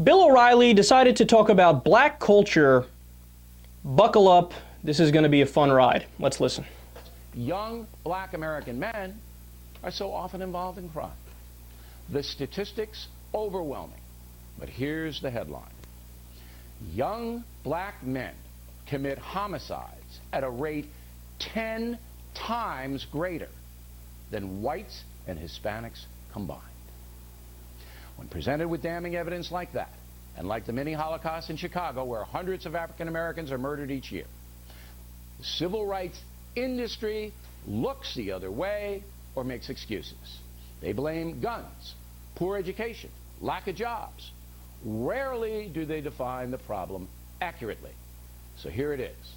Bill O'Reilly decided to talk about black culture. Buckle up. This is going to be a fun ride. Let's listen. Young black American men are so often involved in crime. The statistics overwhelming. But here's the headline. Young black men commit homicides at a rate 10 times greater than whites and Hispanics combined. When presented with damning evidence like that, and like the mini Holocaust in Chicago, where hundreds of African Americans are murdered each year, the civil rights industry looks the other way or makes excuses. They blame guns, poor education, lack of jobs. Rarely do they define the problem accurately. So here it is.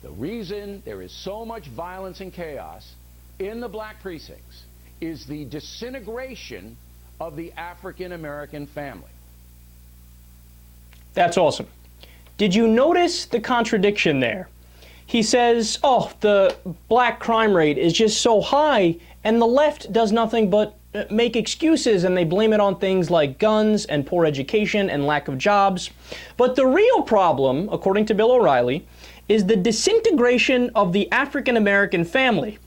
The reason there is so much violence and chaos in the black precincts is the disintegration of the African American family. That's awesome. Did you notice the contradiction there? He says, oh, the black crime rate is just so high, and the left does nothing but make excuses, and they blame it on things like guns and poor education and lack of jobs. But the real problem, according to Bill O'Reilly, is the disintegration of the African American family.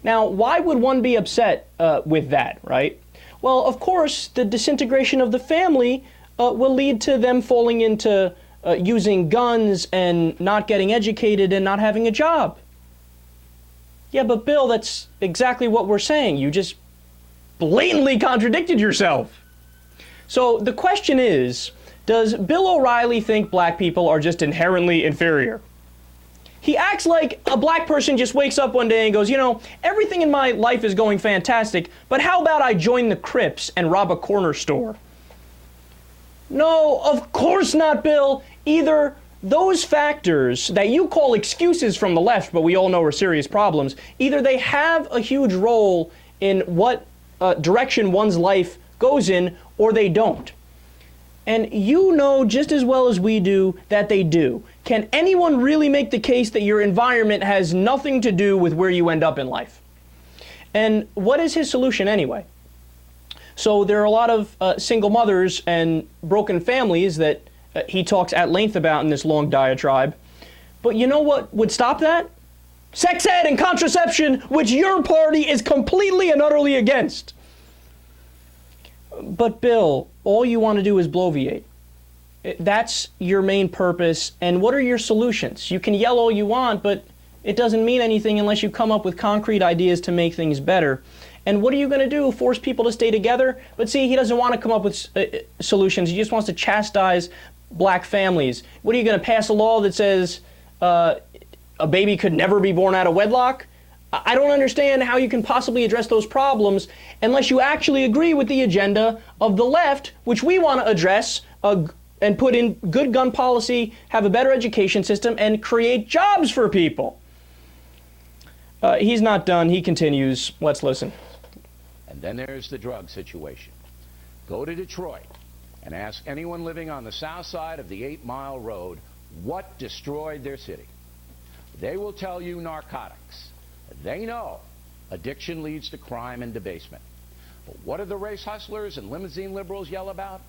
Now, why would one be upset with that, right? Well, of course, the disintegration of the family will lead to them falling into using guns and not getting educated and not having a job. Yeah, but Bill, that's exactly what we're saying. You just blatantly contradicted yourself. So the question is, does Bill O'Reilly think black people are just inherently inferior? He acts like a black person just wakes up one day and goes, you know, everything in my life is going fantastic, but how about I join the Crips and rob a corner store? No, of course not, Bill. Either those factors that you call excuses from the left, but we all know are serious problems, either they have a huge role in what direction one's life goes in, or they don't. And you know just as well as we do that they do. Can anyone really make the case that your environment has nothing to do with where you end up in life? And what is his solution anyway? So there are a lot of single mothers and broken families that he talks at length about in this long diatribe. But you know what would stop that? Sex ed and contraception, which your party is completely and utterly against. But Bill, all you want to do is bloviate. That's your main purpose. And what are your solutions? You can yell all you want, but it doesn't mean anything unless you come up with concrete ideas to make things better. And what are you going to do? Force people to stay together? But see, he doesn't want to come up with solutions. He just wants to chastise black families. What are you going to pass a law that says a baby could never be born out of wedlock? I don't understand how you can possibly address those problems unless you actually agree with the agenda of the left, which we want to address and put in good gun policy, have a better education system, and create jobs for people. He's not done. He continues. Let's listen. And then there's the drug situation. Go to Detroit and ask anyone living on the south side of the 8 Mile Road what destroyed their city. They will tell you narcotics. They know addiction leads to crime and debasement. But what do the race hustlers and limousine liberals yell about?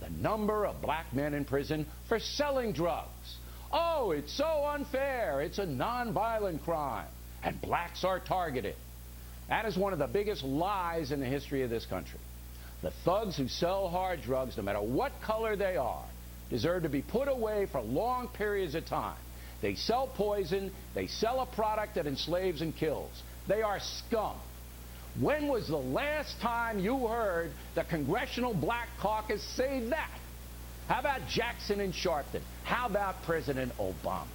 The number of black men in prison for selling drugs. Oh, it's so unfair. It's a nonviolent crime. And blacks are targeted. That is one of the biggest lies in the history of this country. The thugs who sell hard drugs, no matter what color they are, deserve to be put away for long periods of time. They sell poison. They sell a product that enslaves and kills. They are scum. When was the last time you heard the Congressional Black Caucus say that? How about Jackson and Sharpton? How about President Obama?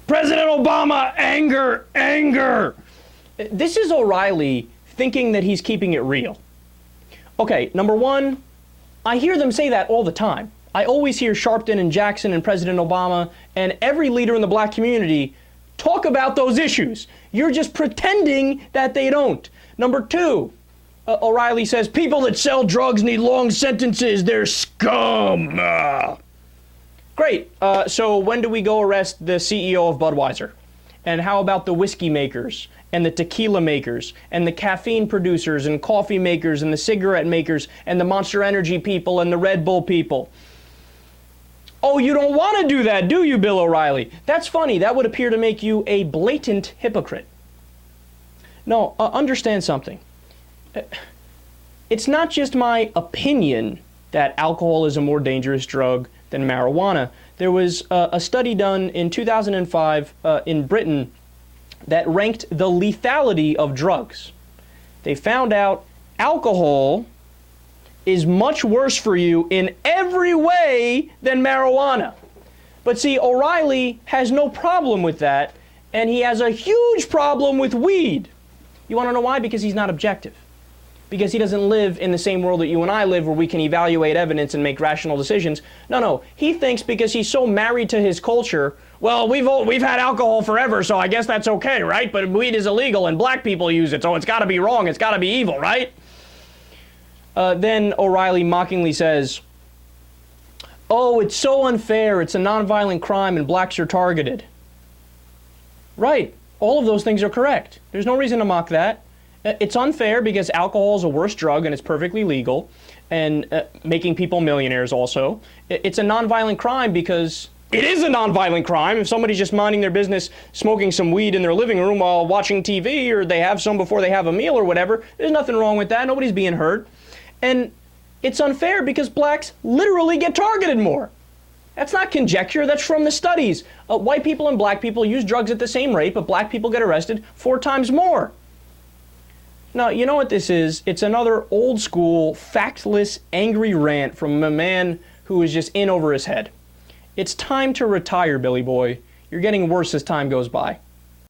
President Obama, anger, anger. This is O'Reilly thinking that he's keeping it real. Okay, number one, I hear them say that all the time. I always hear Sharpton and Jackson and President Obama and every leader in the black community talk about those issues. You're just pretending that they don't. Number two, O'Reilly says people that sell drugs need long sentences. They're scum. Great. So when do we go arrest the CEO of Budweiser? And how about the whiskey makers and the tequila makers and the caffeine producers and coffee makers and the cigarette makers and the Monster Energy people and the Red Bull people? Oh, you don't want to do that, do you, Bill O'Reilly? That's funny. That would appear to make you a blatant hypocrite. No, understand something. It's not just my opinion that alcohol is a more dangerous drug than marijuana. There was a study done in 2005 in Britain that ranked the lethality of drugs. They found out alcohol is much worse for you in every way than marijuana. But see, O'Reilly has no problem with that, and he has a huge problem with weed. You want to know why? Because he's not objective. Because he doesn't live in the same world that you and I live, where we can evaluate evidence and make rational decisions. No. He thinks because he's so married to his culture, well, we've had alcohol forever, so I guess that's okay, right? But weed is illegal and black people use it, so it's got to be wrong, it's got to be evil, right? Then O'Reilly mockingly says, oh, it's so unfair, it's a nonviolent crime and blacks are targeted. Right, all of those things are correct. There's no reason to mock that. It's unfair because alcohol is a worse drug and it's perfectly legal, and making people millionaires also. It's a nonviolent crime because it is a nonviolent crime. If somebody's just minding their business, smoking some weed in their living room while watching TV, or they have some before they have a meal or whatever, there's nothing wrong with that. Nobody's being hurt. And it's unfair because blacks literally get targeted more. That's not conjecture, that's from the studies. White people and black people use drugs at the same rate, but black people get arrested 4 times more. Now, you know what this is? It's another old school, factless, angry rant from a man who is just in over his head. It's time to retire, Billy boy. You're getting worse as time goes by.